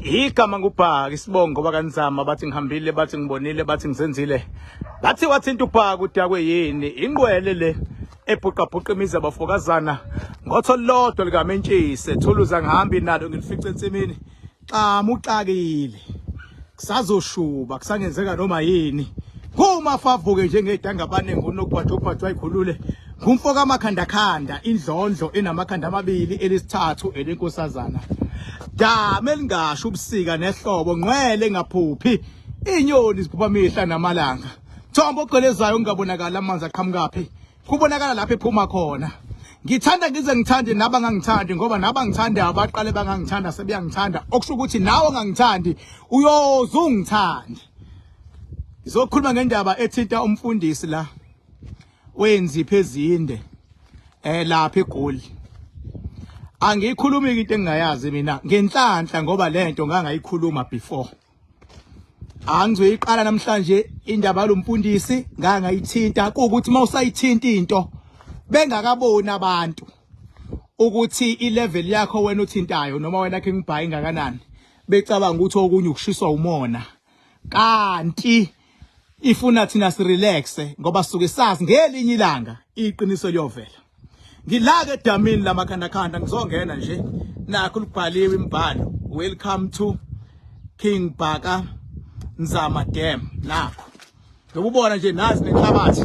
Igama ngubhaka isibongo bakanzama bathi ngihambile bathi ngibonile bathi ngizenzile bathi wathinta ubhaka udakwe yini ingqwele le ebhuqabhuqa imizi abafokazana ngotho lodwa likamentshise thuluza ngihambi nalo ngilifice ensimini xa muxakile kusazoshuba kusangenzeka noma yini kuma favuke njengedanga abaningi unokubhathwa ikhulule ngumfoka amakhanda khanda indlondlo enamakhanda amabili elisithathu elenkosazana dame lingasho ubusika nehlobo ngcwele ngaphuphi inyoni ziphupha amihla namalanga thombo ogcelezayo ungabonakala amanzi aqhamukaphi kubonakala lapho ephuma khona ngithanda ngize ngithande naba ngangithandi ngoba naba ngithanda abaqale bangangithanda sebeyangithanda okusho ukuthi nawe ngangithandi uyoza ungithande ngizokhuluma ngendaba ethinta umfundisi la wenziphe ezinde lapha eGoli angiyikhulumi into engingayazi mina ngenhlanhla ngoba lento ngangayikhuluma before angizoyiqala namhlanje indaba yomfundisi ngangayithinta ukuthi mawusayithinta into bengakabona abantu ukuthi ilevel yakho wena uthintayo noma wena ke ngibhayi ingakanani becabanga ukuthi okunye ukushiswa umona kanti ifuna thina si relax ngoba suke sazi ngelinye ilanga iqiniso liyovela ngilaka edamini lamakhanda khanda ngizongena nje nakho libhaliwe imbhalo welcome to King Bhaka Nzama Dam nakho ngokubona nje nazi nenhlabathi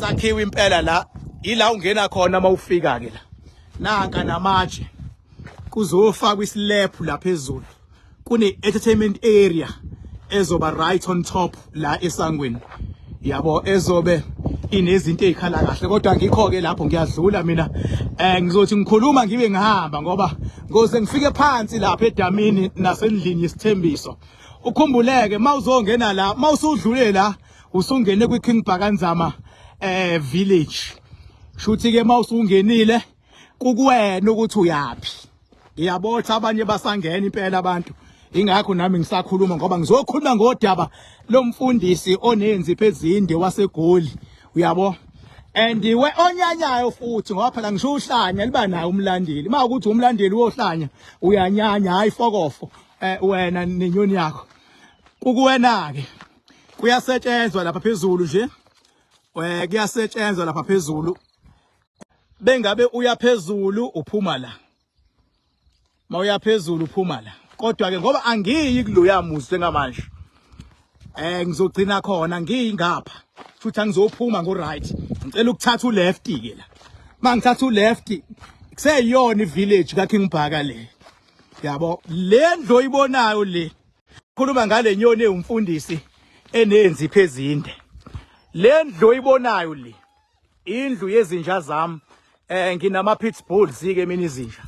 sakhiwe impela la ila ungena khona mawufika ke la nanka namatshe kuzofakwa islab la phezulu kune entertainment area ezoba right on top la esangweni yabo ezobe inezinto ezikhala kahle kodwa ngikho ke lapho ngiyadlula mina ngizothi ngikhuluma ngibe ngihamba ngoba ngoze ngifike phansi lapha edamini nasendlini yesithembiso ukhumbuleke mawuzongena la mawusudlule la usungene kwiKing Bhaka Nzama village shuthi ke mawusungenile kukuwena ukuthi uyapi ngiyabotha abanye basangena impela abantu ingakho nami ngisakhuluma ngoba ngizokhuluma ngodaba lomfundisi onenziphe ezinde waseGoli uyabo and we onyanyayo futhi ngoba phela ngisho uhlanya liba nayo umlandeli makuthi umlandeli wohlanya uyanyanya hayi fokofo wena nenyoni yakho kukuwena ke kuyasetshenzwa lapha phezulu nje kuyasetshenzwa lapha phezulu bengabe uya phezulu uphuma la mawuya phezulu uphuma la kodwa ke ngoba angiyi kuloya muzi njengamanje ngizogcina khona ngiyingapha futhi angizophuma ngo right ngicela ukuthatha uleft ke la mangithatha uleft kuseyiyona ivillage kaKing Bhaka le yabo le ndlu oyibonayo le khuluma ngale nyoni umfundisi enenziphe ezinde le ndlu oyibonayo le indlu yezinja zami nginama pitbulls ke mina izinja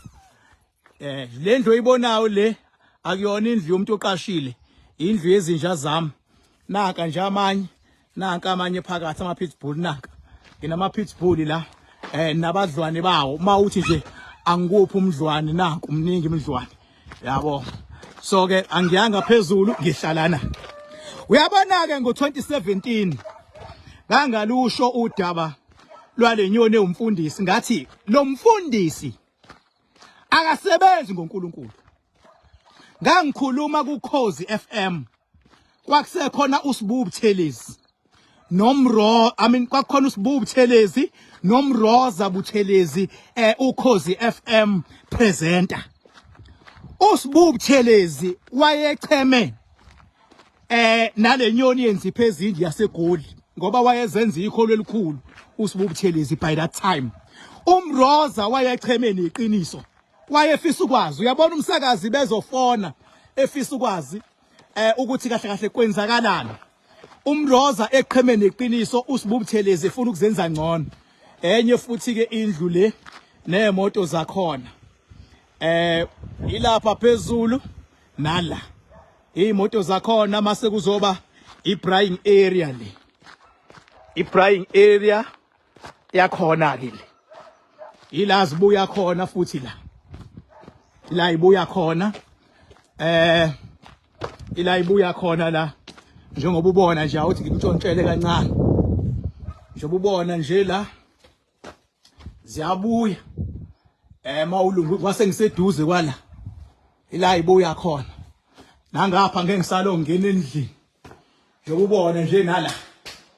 le ndlu oyibonayo le akuyona indlu yomuntu oqashile indlu yezinja zami naka nje amanye nanka amanye phakathi ama pitbull naka nginama pitbull la nabadlwane bawo mawuthi nje angikuphi umdlwane nanku umningi imidlwane yabo so ke angiyanga phezulu ngihlalana uyabona ke ngo2017 ngangalusho udaba lwalenyoni umfundisi ngathi lo mfundisi akasebenzi ngoNkulunkulu ngangikhuluma kuKhozi FM kwakusekhona uSibubu Buthelezi kwakukhona uSibubu Buthelezi nomroza Buthelezi uKhozi FM presenter uSibubu Buthelezi wayecheme nalenyoni yenziphe ezinde yaseGoli ngoba wayezenza ikholo elikhulu uSibubu Buthelezi by that time umroza wayecheme neqiniso wayefisa ukwazi uyabona umsakazi bezofona efisa ukwazi ukuthi kahle kahle kwenzakalana umroza eqheme neqiniso uSibubu Buthelezi efuna ukuzenza ngcono enye futhi ke indlu le nemoto zakhona ilapha phezulu nala imoto zakhona mase kuzoba ibraying area le ibraying area yakhona ke le ilazi buya khona futhi la ibuya khona ila ibuya khona la njengoba ubona nje awuthi ngikuntshontshelele kancane njengoba ubona nje la ziyabuya mawulungu kwase ngiseduze kwala ila ibuya khona Nangapha ngeke ngisalo ngena endlini. Ngiyubona nje nala.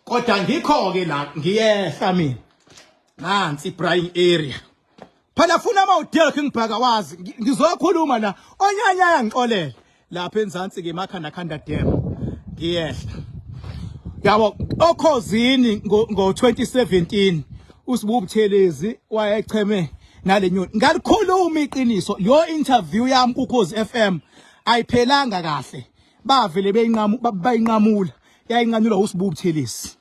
Kodwa ngikho ke la ngiyehla mina. Nansi Braai area. Phela funa amawudela ngibhaka wazi ngizokhuluma la onyanya ngixolele lapha enzansi ke emakhanda dam. Ngiyehla. Yabo okhozini ngo2017 uSibu Buthelezi wayecheme nalenyoni. Ngalikhuluma iqiniso yo interview yami kuKhozi FM ayiphelanga kahle. Bavele bayinqamula. Yayinqanyulwa uSibu Buthelezi.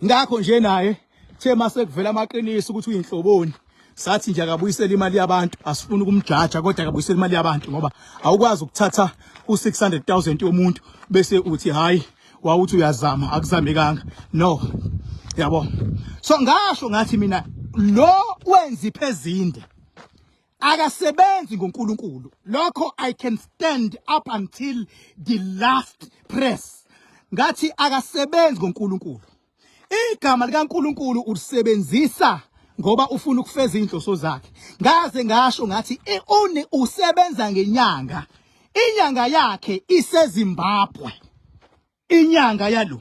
Ngakho nje naye the mase kuvela amaqiniso ukuthi uyinhloboni. Sathi nje akabuyisela imali yabantu asifuna ukumjaja kodwa akabuyisela imali yabantu ngoba awukwazi ukuthatha u600,000 yomuntu bese uthi hayi wawuthi uyazama akuzamekanga no yabo. So ngasho ngathi mina lo wenza iphezinde akasebenzi ngoNkulunkulu. Lokho I can stand up until the last press. Ngathi akasebenzi ngoNkulunkulu. Igama likaNkulunkulu ulisebenzisa ngoba ufuna ukufeza inhloso zakhe. Ngaze ngasho ngathi usebenza ngenyanga. Inyanga yakhe iseZimbabwe. Inyanga yalo.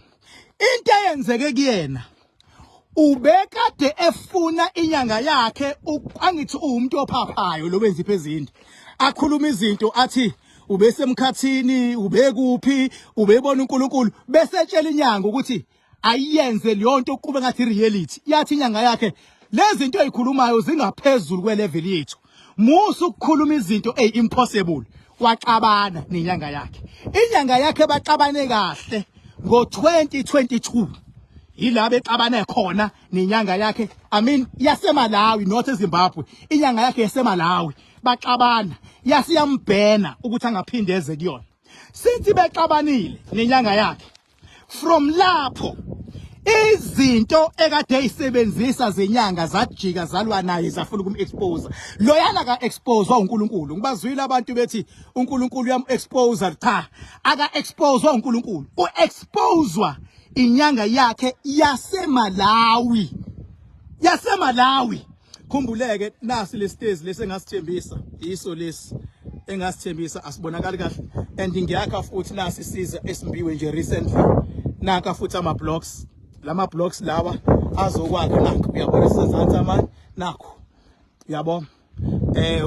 Into eyenzeke kuyena ubekade efuna inyanga yakhe angithi umuntu ophaphayo lo wenza iphezindi. Akhuluma izinto athi ubesemkhathini, ubekuphi, ubebona uNkulunkulu bese etshela inyanga ukuthi ayiyenze leyo nto kube ngathi reality. Yathi inyanga yakhe lezi zinto ezikhulumayo zingaphezulu kwelevel yethu. Musu ukukhuluma izinto impossible. Waxabana nenyanga yakhe. Inyanga yakhe baxabane kahle ngo2022. Yilabo exabane khona nenyanga yakhe. I mean yaseMalawi not eZimbabwe. Inyanga yakhe yaseMalawi baxabana. Yasiyambhena ukuthi angaphinde eze kuyona. Sithi bexabanile nenyanga yakhe. From lapho izinto ekade ayisebenzisa zenyanga zajika zalwa naye zafuna ukumexpose. Loyana ka exposewa uNkulunkulu. Ngibazwile abantu bethi uNkulunkulu yam-expose cha aka-exposewa uNkulunkulu. U-exposewa inyanga yakhe yaseMalawi. YaseMalawi. Khumbuleke nasi lesitezi lesengasithembisa iso lesi engasithembisa asibonakali kahle and ngiyakha futhi nasi siza esimbiwe nje recently naka futhi ama blocks lama blocks lawa azokwakha nakho uyabona sezansi amanye nakho yabo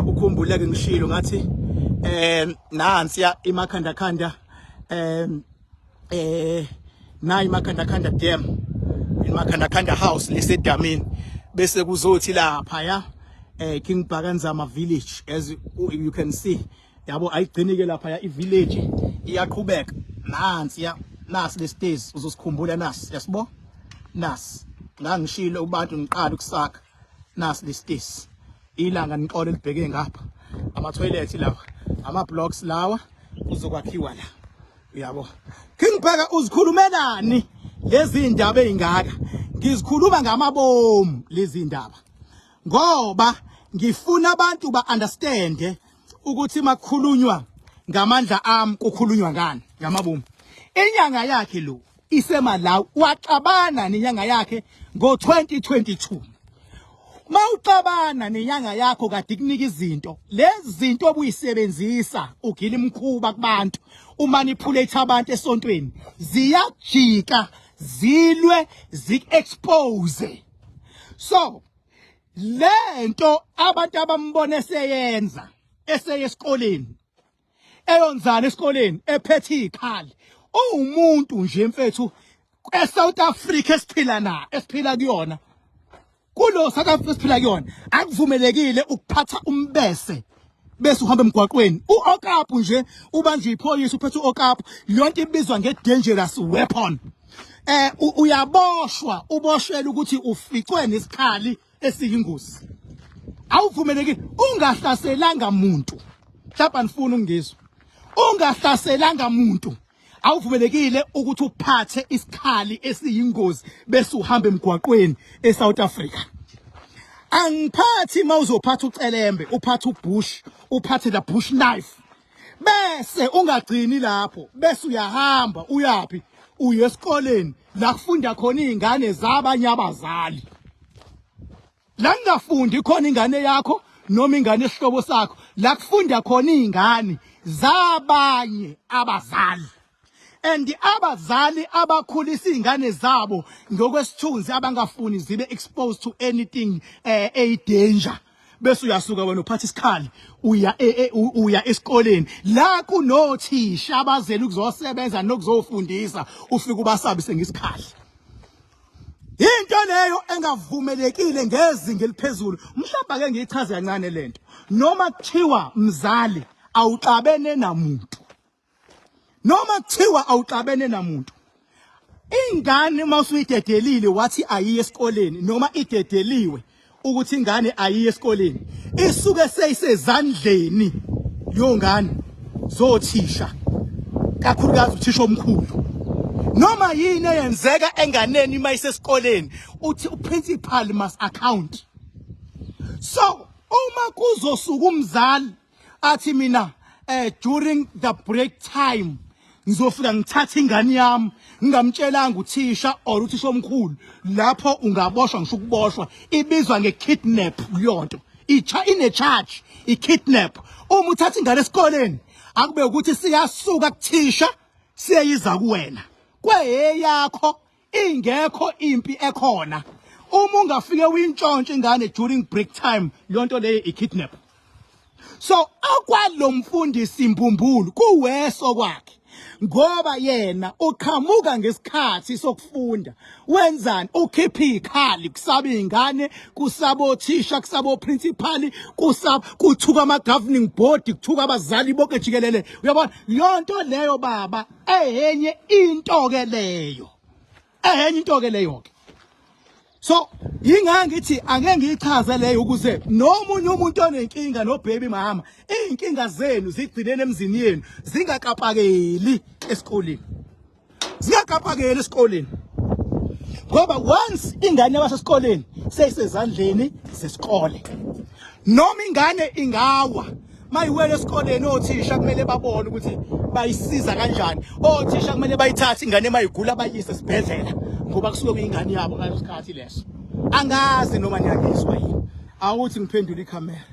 ukhumbuleke ngishilo ngathi nansi ya imakhanda na imakhanda dam imakhanda house lesedamini bese kuzothi lapha ya King Bhakanzama village as you can see yabo ayigcinike lapha ya ivillage iyaqhubeka nansi ya nasi lesitezi uzosikhumbula nasi yasibo nasi ngangishilo ubantu ngiqala ukusakha nasi lesitezi ilanga niqole libheke ngapha ama toilet lawa ama blocks lawa uzokwakhiwa la uyabo. King Bhaka uzikhulumelani lezi ndaba ezingaka? Ngizikhuluma ngamabomu lezi ndaba ngoba ngifuna abantu ba understand ukuthi makukhulunywa ngamandla ami kukhulunywa ngani ngamabomu. Inyanga yakhe lo iseMalawi waxabana nenyanga yakhe ngo2022. Mawuxabana nenyanga yakho kade kunika izinto lezi zinto obuyisebenzisa ugila imkhuba kubantu umanipulate abantu esontweni ziyajika zilwe zi-expose. So lento abantu abambone seyenza eseyesikoleni eyonzana esikoleni ephethe ikhali umuntu nje mfethu eSouth Africa esiphila kuyona kulo South Africa esiphila kuyona akuvumelekile ukuphatha umbese bese uhamba emgwaqweni uOkapu nje ubanje iphoyisa uphethe uOkapu yonke ibizwa ngedangerous weapon. Uyaboshwa uboshwela ukuthi uficwe nesikhali esiyingozi. Awuvumelekile ungahlaselanga umuntu mhlawumbe nifuna ungizwa ungahlaselanga umuntu awuvumelekile ukuthi uphathe isikhali esiyingozi bese uhamba emgwaqweni eSouth Africa. Angiphathi mawuzophatha ucelembe uphathe ubush uphathe la bush knife bese ungagcini lapho bese uyahamba uyapi uye esikoleni la kufunda khona izingane zabanye abazali. La ngingafundi khona ingane yakho noma ingane esihlobo sakho la kufunda khona izingane zabanye abazali. And abazali abakhulisa izingane zabo ngokwesithunzi abangafuni zibe exposed to anything a danger. Bese uyasuka wena uphatha isikhali uya esikoleni la kunothisha abazeli ukuzosebenza nokuzofundisa ufika ubasabise ngesikhali. Into leyo engavumelekile ngezinga eliphezulu. Mhlawumbe ake ngiyichaze kancane lento. Noma kuthiwa mzali awuxabene namuntu. Noma kuthiwa awuxabene namuntu. Ingane mawusuyidedelile wathi ayiye esikoleni noma idedeliwe ukuthi ingane ayiye esikoleni. Isuke seyisezandleni yongane zothisha. Kakhulukazi uthisha omkhulu. Noma yini eyenzeka enganeni mayisesikoleni uthi uprincipal must account. So uma kuzosuka umzali athi mina during the break time ngizofika ngithatha ingane yami ngingamtshelanga uthisha or uthisha omkhulu lapho ungaboshwa ngisho ukuboshwa ibizwa ngekidnap yonto ine charge ikidnap. Uma uthatha ingane esikoleni akube ukuthi siyasuka kuthisha siyayiza kuwena kweyakho ingekho impi ekhona. Uma ungafike uyintshontshe ingane during break time yonto leyo ikidnap. So akwalo mfundisi Mbumbulu kuweso kwakhe ngoba yena uqhamuka ngesikhathi sokufunda wenzani ukhipha ikhali kusaba izingane kusabothisha kusabo principal kuthuka ama governing board kuthuka abazali bonke jikelele. Uyabona yonto leyo baba eyenye into ke leyo ke. So yingani ngithi angeke ngiyichaze leyo ukuze nomunye umuntu onenkinga no baby mama izinkinga zenu zigcinene emzini yenu zingakapakeli esikoleni. Zingakapakeli esikoleni. Ngoba once ingane yabasesikoleni seyisezandleni zesikole. Noma ingane ingawa mayiwele esikoleni othisha kumele babone ukuthi bayisiza kanjani. Othisha kumele bayithathe ingane mayigula bayise esibhedlela ngoba kusuke kuyingane yabo ngalesikhathi leso. Angazi noma niyangizwa yini. Awuthi ngiphendule ikhamera.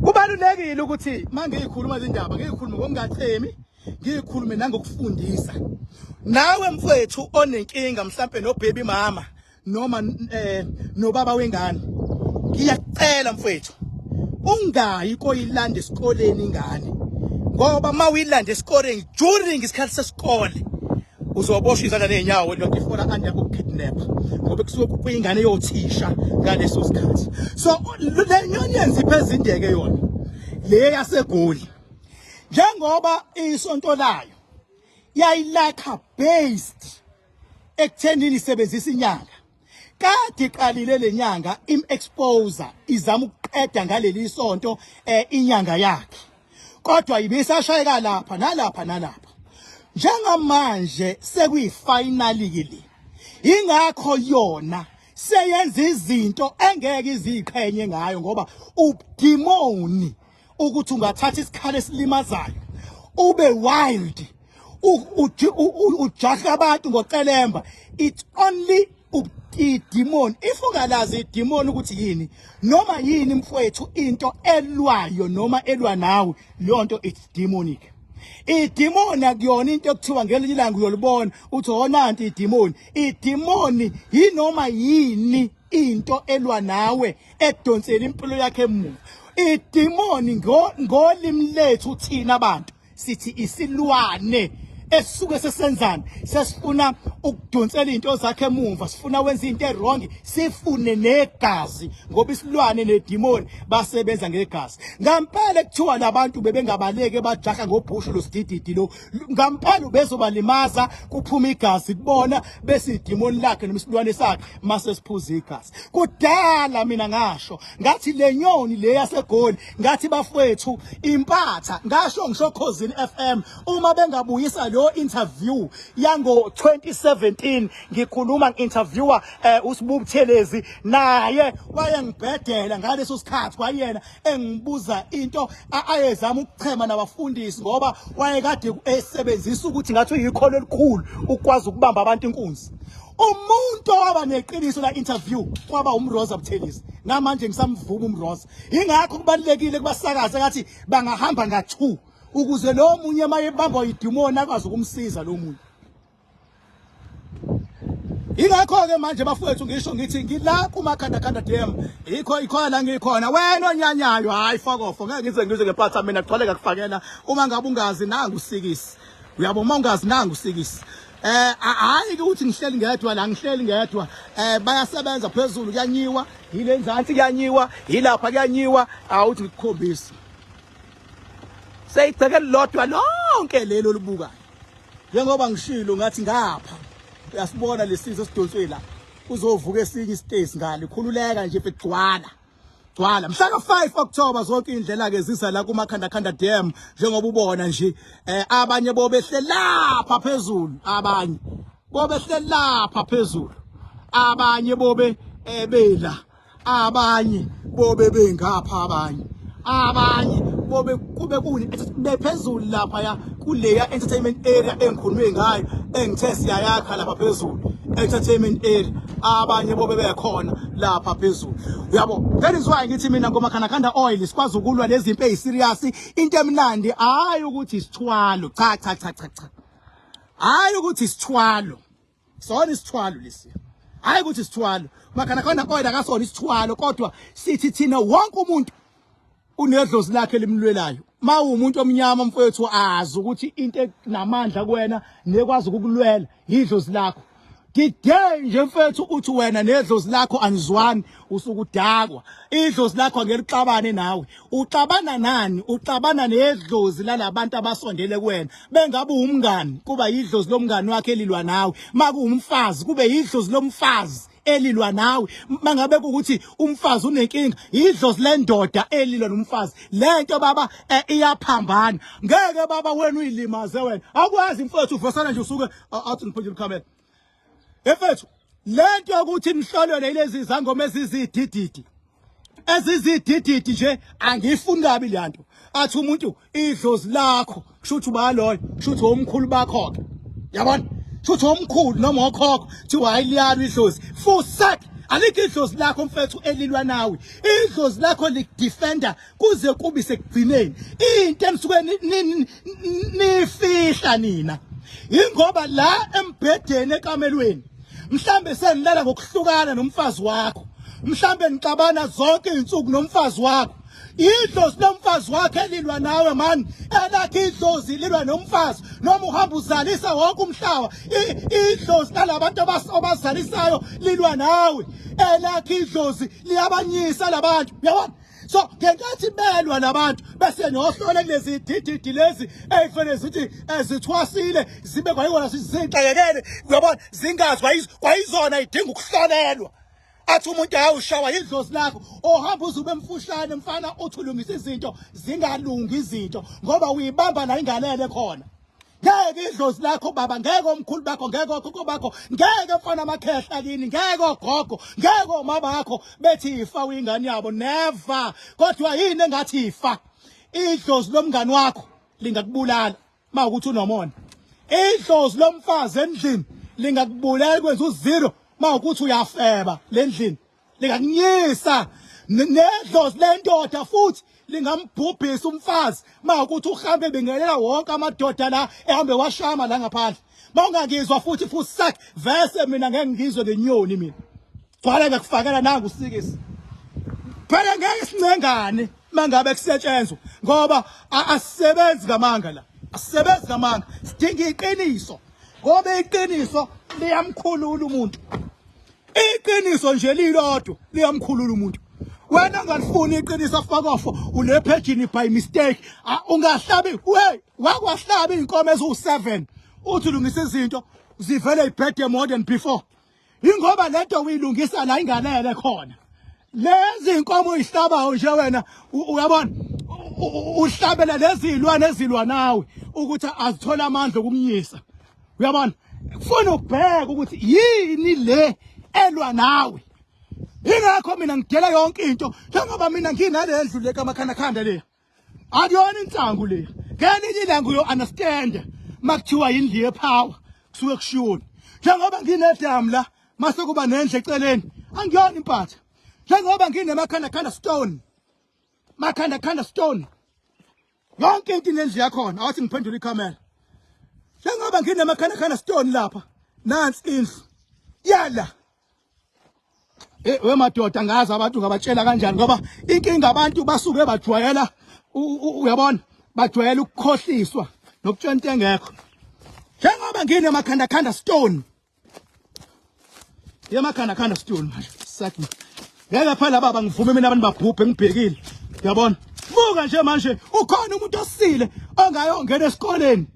Kubalulekile ukuthi manje ngiyikhuluma izindaba ngiyikhulume ngokungathemi ngiyikhulume nangokufundisa. Nawe mfowethu onenkinga mhlambe no baby mama noma nobaba wengane ngiyacela mfowethu ungayi koyilanda esikoleni ingane ngoba mawuyilanda esikoleni during isikhathi sesikole uzoboshwa izandla nenyawo lokufora under ukidnap ngoba kusuke kuyingane yothisha ngaleso sikhathi. So le nyoni yenziphezulu izindeke yona le yaseGoli njengoba isonto layo yayilakha based ekuthenini isebenzisa inyanga kade iqalile lenyanga im-exposer izama ukuqeda ngaleli sonto inyanga yakhe kodwa ibisashayeka lapha nalapha njengamanje sekuyifinali kile ingakho yona seyenza izinto engeke iziqhenye ngayo ngoba udemoni ukuthi ungathatha isikhali esilimazayo ube wild ujaha abantu ngocelemba. It's only idemon. If ungalazi idemon ukuthi yini noma yini mfowethu into elwayo noma elwa nawe leyo it's demonic. Idemon akuyona into ekuthiwa ngelinye ilanga uyolibona uthi honanti idemon. Idemon yinoma yini into elwa nawe edonsela impilo yakhe emuva. Idemon ngolimi lethu thina abantu sithi isilwane esisuke sesenzana sesifuna ukudonsela into zakhe emuva sifuna wenza into errong sifune negazi ngoba isilwane nedemon basebenza ngegazi. Ngampela kuthiwa labantu bebengabaleke bajaha ngobhushu lo sidididi lo ngampela bezobalimaza kuphuma igazi kubona bese idemon lakhe nemisilwane sakhe mase siphuza igazi. Kudala mina ngasho ngathi le nyoni le yaseGoli ngathi bafowethu impatha ngasho ngisho Khosini FM uma bengabuyisa lo interview yango 2017 ngikhuluma nginterviewer uSibubu Thelezi naye wayengibhedela ngaleso sikhathi kwayena engibuza into ayezama ukuchema nabafundisi ngoba wayekade esebenzisa ukuthi ngathi uyikholo elikhulu ukwazi ukubamba abantu inkunzi. umuntu owaba neqiniso la interview kwaba umRosa Buthelezi namanje ngisamvuma umRosa ingakho kubalekile kubasakaza ngathi bangahamba nga2 ukuze lo munye mayebamba idemon akwazi ukumsiza lo muntu ingakho ke manje bafowethu ngisho ngithi ngila kumakhanda DM ikho la ngikhona wena onyanyayo hayi fuck off ngeke ngize ngephatha mina kugcwaleka kufakela uma ngabe ungazi nangu usikisi uyabo uma ungazi nangu usikisi hayi ukuthi ngihleli ngedwa la ngihleli ngedwa bayasebenza phezulu kuyanyiwa yile nzansi kuyanyiwa yilapha kuyanyiwa awuthi ngikukhombisa seyiceke lodwa lonke lelo libukayo njengoba ngishilo ngathi ngapha uyasibona lesizwe sidonswe la uzovuka esinye ispace ngale khululeka nje begcwala mhla ka5 October zonke indlela ke zisa la kumakhanda DM njengoba ubona nje abanye bobehle lapha phezulu abanye bobehle lapha phezulu abanye bobe bela abanye bobe bengapha abanye bobe kube kuni bephezulu lapha ya kuleya entertainment area engikhulume ngayo engithe siyayakha lapha phezulu entertainment area abanye bobe bekhona lapha phezulu uyabo that is why ngithi mina ngomakhanda oil sikwazi ukulwa lezimpi eziserious into emnandi hayi ukuthi isithwalo cha hayi ukuthi isithwalo sona isithwalo lesi hayi ukuthi isithwalo makhanda oil akasona isithwalo kodwa sithi thina wonke umuntu unedlozi lakhe limlwelayo umuntu omnyama mfowethu azi ukuthi into enamandla kuwena nekwazi ukukulwela idlozi lakho Today nje mfethu uthi wena nedlozi lakho anizwani usukudakwa idlozi lakho angelixabane nawe uxabana nani uxabana nedlozi lalabantu abasondele kuwena bengabe umngani kuba idlozi lomngani wakhe elilwa nawe makuumfazi kube idlozi lomfazi elilwa nawe mangabe ukuthi umfazi unenkinga idlozi lendoda elilwa nomfazi lento baba iyaphambana ngeke baba wena uyilimaze wena akwazi mfethu uvosana nje usuke athi ngiphonje ikhamera efethu lento ukuthi nihlolwe lezi zangoma ezizidididi nje angifuni kabi lento athi umuntu idlozi lakho kushuthi ubaloyo kushuthi omkhulu bakho ke yabona kushuthi omkhulu noma okhokho thiwa ayiliyalo idlozi full set alikho idlozi lakho mfethu elilwa nawe idlozi lakho likudefender kuze kube sekugcineni into enisuke nifihla nina ingoba la embhedeni ekamelweni mhlambe senilala ngokuhlukana nomfazi wakho mhlambe nixabana zonke izinsuku nomfazi wakho idlozi lomfazi wakhe elilwa nawe man elakhe idlozi lilwa nomfazi noma uhamba uzalisa wonke umhlaba idlozi lalabantu abazalisayo lilwa nawe elakhe idlozi liyabanyisa labantu uyabona so ngenkathi belwa labantu bese nohlole kulezi dididi lezi eyifene zithi ezithwasile zibe kwayona sizinhlekekele uyabona zingazwa kwayizona idinga ukuhlolelwa athi umuntu ayawushawa idlozi lakho ohamba uzube emfushane mfana uthulumisa izinto zingalungi izinto ngoba uyibamba la ingalele khona ngeke idlozi lakho baba ngeke omkhulu bakho ngeke okhokho bakho ngeke mfana amakhehla kini ngeke ogogo ngeke omama bakho bethi ifa uyingane yabo never kodwa yini engathi ifa idlozi lomngani wakho lingakubulala mawukuthi unomona idlozi lomfazi endlini lingakubulala kwenza u0 mawukuthi uyafeba lendlini lingakunyisa nedlozi lendoda futhi lingambhubhisa umfazi mawukuthi uhambe bengelela wonke amadoda la ehambe washama la ngaphandle mawungangizwa futhi futhi vese mina ngeke ngizwe ngenyoni mina gcwala ngakufakela nangu usikisi phela ngeke sincengane mangabe kusetshenzwa ngoba asisebenzi ngamanga la asisebenzi ngamanga sidinga iqiniso ngoba iqiniso liyamkhulula umuntu iqiniso nje lilodwa liyamkhulula umuntu wena ungalifuni iqiniso afakofo ulephejini by mistake ungahlabi wakwahlabi inkomo ezu7 uthi ulungisa izinto zivele ibhede more than before ingoba lento uyilungisa la ingalele khona lezi inkomo uyihlabayo nje wena uyabona uhlabela lezi ilwane ezilwa nawe ukuthi azithola amandla okumnyisa uyabona kufuna ukubheka ukuthi yini le elwa nawe ingakho mina ngidela yonke into njengoba mina nginale ndlu le kamakhandakhanda le akuyona insangu le ngelinye ilanga uyo understand makuthiwa indlu yepower kusuke kushiyoni njengoba nginedamu la mase kuba nendle eceleni angiyona impatha njengoba nginemakhanda stone makhanda stone yonke into inendle yakhona awuthi ngiphendula ikhamera njengoba nginemakhanda stone lapha nansi indlu yala wemadoda ngazi abantu ngabatshela kanjani ngoba inkinga abantu basuke bajwayela uyabona bajwayela ukukhohliswa nokutshenta engekho njengoba nginemakhanda stone yemakhanda stone manje sathi ngeke phela baba ngivume mina abantu babhubhe ngibhekile uyabona buka nje manje ukhona umuntu osile ongayongena esikoleni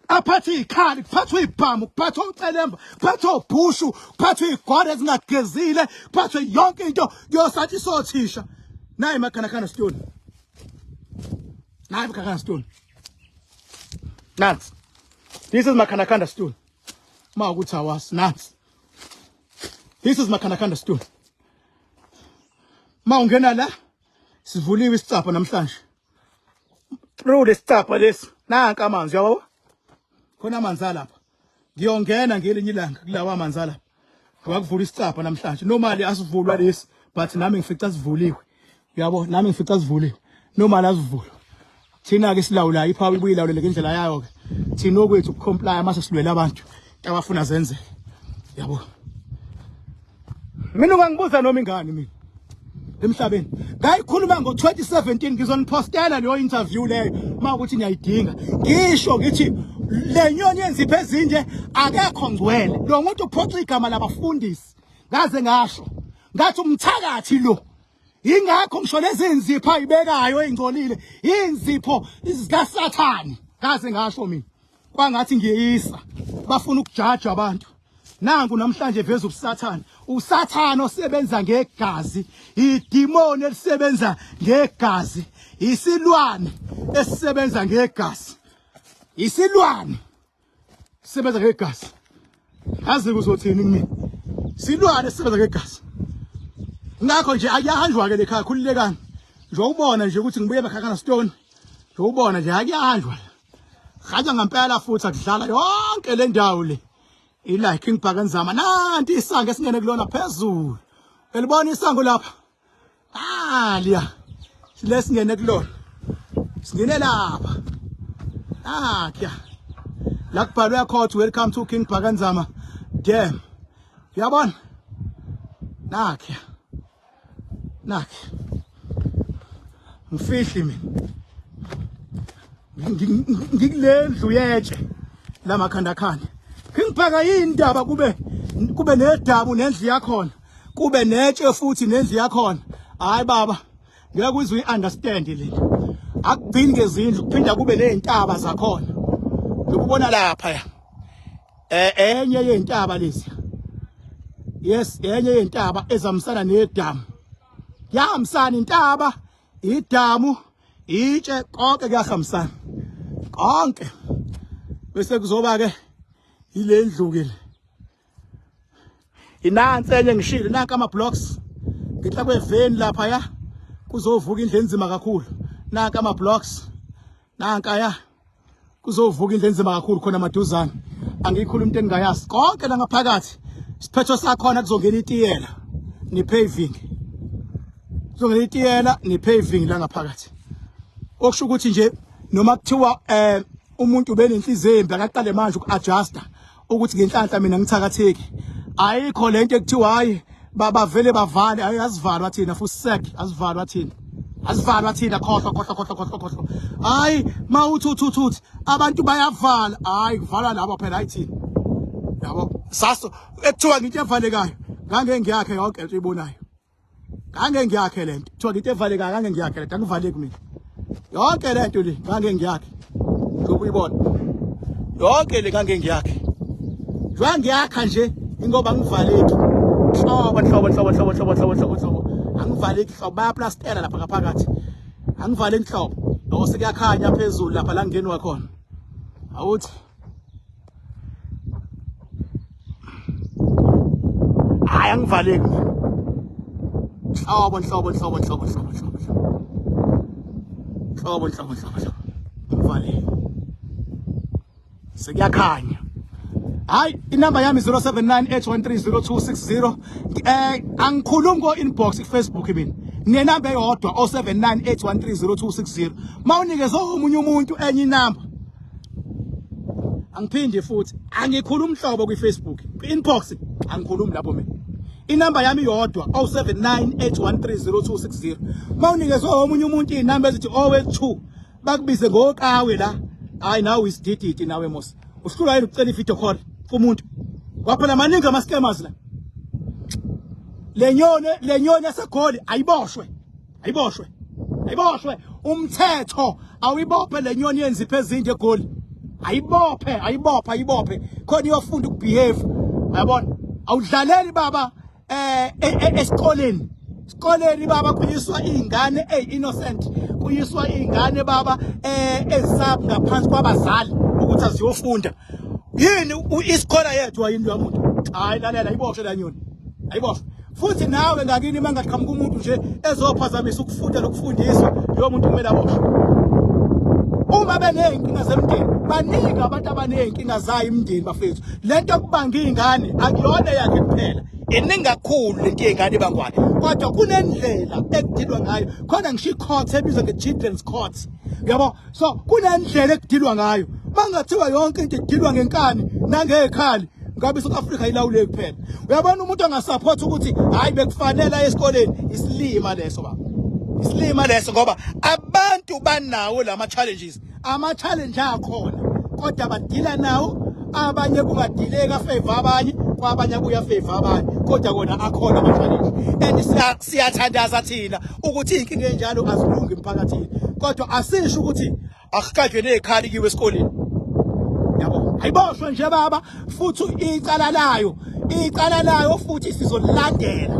aphathe ikhali kuphathwe ibhamu kuphathwe ucelemba kuphathwe ubhushu kuphathwe igwade ezingagezile kuphathwe yonke into yosathi sothisha nayi makhanda stone nayi makhanda stone nansi this is makhanda stone ma ukuthi awasi nansi this is makhanda stone ma ungena la sivuliwe isicapha namhlanje through lesicapha lesi nanka amanzi yabo khona amanzi lapha ngiyongena ngelinye ilanga kulawa amanzi lapha ngakuvula isicapha namhlanje normally asivulwa lesi but nami ngifica sivuliwe uyabo nami ngifica sivuliwe normally asivulwa thina ke silawula iphawu ibuyilawule ngendlela yayo ke thina okwethu ukucomply mase silwela abantu abafuna zenze yabo mina ungangibuza noma ingane mina emhlabeni ngayikhuluma ngo2017 ngizonipostela leyo interview leyo makuthi ngiyayidinga ngisho ngithi lenyoni yenziphe ezinje akekho ngcwele lo muntu uphoxa igama labafundisi ngaze ngasho ngathi umthakathi lo ingakho ngisho lezi inzipho ayibekayo engcolile inzipho izika Sathani ngaze ngasho mina kwangathi ngiyisa bafuna ukujaja abantu nangu namhlanje veza ubusathana usathana osebenza ngegazi idemoni elisebenza ngegazi isilwane esisebenza ngegazi isilwane sisebenza ngegazi azi kuzothini kimi silwane sisebenza ngegazi ngakho nje ayahanjwa ke lekhaya khulilekani nje ubona nje ukuthi ngibuye emakhanda stone nje ubona nje ayahanjwa gaja ngempela futhi akudlala yonke le ndawo le ila King Bhakanzama nanti isango esingene kulona phezulu elibona isango lapha liya silesingene kulona singene lapha kya la kubhalwe court welcome to King Bhakanzama dam uyabona nakhe ngifihli mina ngikule ndlu yetshe lamakhanda ngibhaka indaba kube nedabu nendlu yakhona kube netshe futhi nendlu yakhona hayi baba ngiyakuzwa iunderstand le akugcini ngezindlu kuphinda kube nezintaba zakhona ngikubona lapha ya enye yezintaba lezi yes enye yezintaba ezamsana nedamu yahambisana intaba idamu itshe konke kuyahambisana konke bese kuzoba ke ile ndlu ke inansi enye ngishilo nanka ama blocks ngihla kweveni lapha ya kuzovuka indle enzima kakhulu nanka ama blocks nanka ya kuzovuka indle enzima kakhulu khona maduzana angikhuluma into engayazi konke la ngaphakathi siphetho sakhona kuzongena itiyela ni paving kuzongena itiyela ni paving la ngaphakathi okusho ukuthi nje noma kuthiwa umuntu benenhliziyo embi akaqale manje ukuadjusta ukuthi ngenhlanhla mina ngithakatheki ayikho lento ekuthiwa hayi bavele bavale ayazivalwa thina futhi sek azivalwa thina khohlo hayi mawuthi abantu bayavala hayi kuvala labo phela hayi thina yabo saso ekuthiwa into evalekayo ngange ngiyakhe yonke into ibonayo ngange ngiyakhe lento kuthiwa into evalekayo ngange ngiyakhe lento angivaleki mina yonke lento le ngange ngiyakhe ngokuyibona yonke le ngange ngiyakhe njengoba ngiyakha nje ingoba ngivaleki hlobo angivaleki hlobo bayaplastela lapha ngaphakathi angivaleki hlobo lo sekuyakhanya phezulu lapha la ngenwa khona awuthi hayi angivaleki hlobo ngivaleki sekuyakhanya hayi inamba yami 0798130260 angikhulumi ko inbox Facebook mina nenamba eyodwa 0798130260 mawunikeze omunye umuntu enye inamba angiphinde futhi angikhulumi umhlobo ku Facebook inbox angikhulumi lapho mina inamba yami yodwa 0798130260 mawunikeze omunye umuntu inamba ezithi owethu bakubize ngokawe la hayi nawe isidididi nawe mos uhlula yini ucela ivideo call kumuntu waphela maningi ama scammers la lenyoni yasegoli ayiboshwe umthetho awuyibophe lenyoni yenza iphezinde egoli ayibophe khona iyofunda ukubehave uyabona awudlaleli baba esikoleni baba kuyiswa izingane innocent kuyiswa izingane baba ezisab ngaphansi kwabazali ukuthi aziyofunda yini isikole yethu ayinto yamuntu hayi lalela ayiboshwe la nyoni ayiboshwe futhi nawe ngakini mangaqhamuka umuntu nje ezophazamisa ukufunda lokufundiswa lo muntu kumele aboshwe uma benenkinga zemndeni baningi abantu abanenkinga zayo imndeni bafethu lento yokubanga izingane akuyona yakhe kuphela iningi kakhulu lento yezingane bangwane kodwa kunendlela ekudilwa ngayo khona ngisho icourt ebizwa nge-children's court yabo so kunendlela ekudilwa ngayo bangathiwa yonke into edilwa ngenkani nangekhali ngabe iSouth Africa ilawule kuphela uyabona umuntu angasupport ukuthi hayi bekufanele esikoleni isilima leso baba isilima leso ngoba abantu banawo lama challenges ama-challenge akhona kodwa badila nawo abanye kungadileka favor abanye kwabanye kuyafavor abanye kodwa kona akhona ama-challenge and siyathandaza thina ukuthi inkinga enjalo azilungi emphakathini kodwa asisho ukuthi akukajwe nezikhali kiwe esikoleni yabo ayiboshwe nje baba futhi icala layo futhi sizolilandela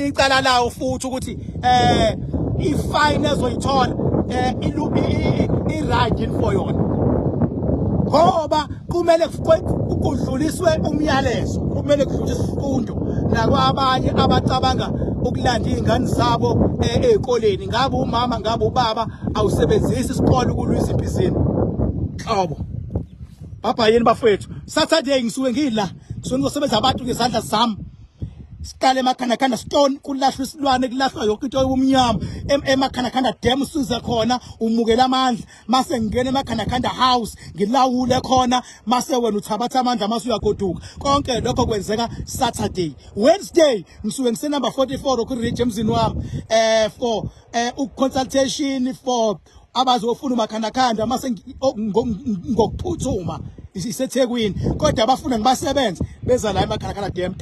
icala layo futhi ukuthi ifine ezoyithola i-right for yona ngoba kumele kudluliswe umyalezo kumele kudluliswe isifundo nakwabanye abacabanga ukulanda izingane zabo ezikoleni ngabe umama ngabe ubaba awusebenzisi isikole ukulwisa impizini hlobo baba yini bafethu Saturday ngisuke ngila ngizosebenza abantu ngezandla zami siqale emakhanda stone kulahlwa isilwane kulahlwa yonke into yomnyama emakhanda dam usize khona umukela amandla mase ngene emakhanda house ngilawule khona mase wena uthabatha amandla mase uyagoduka konke lokho kwenzeka Saturday. Wednesday ngisuke ngise number 44 ku reach emzini wami for consultation for abazofuna umakhanda mase ngokuphuthuma iseThekwini kodwa abafuna ngibasebenze beza la emakhanda dam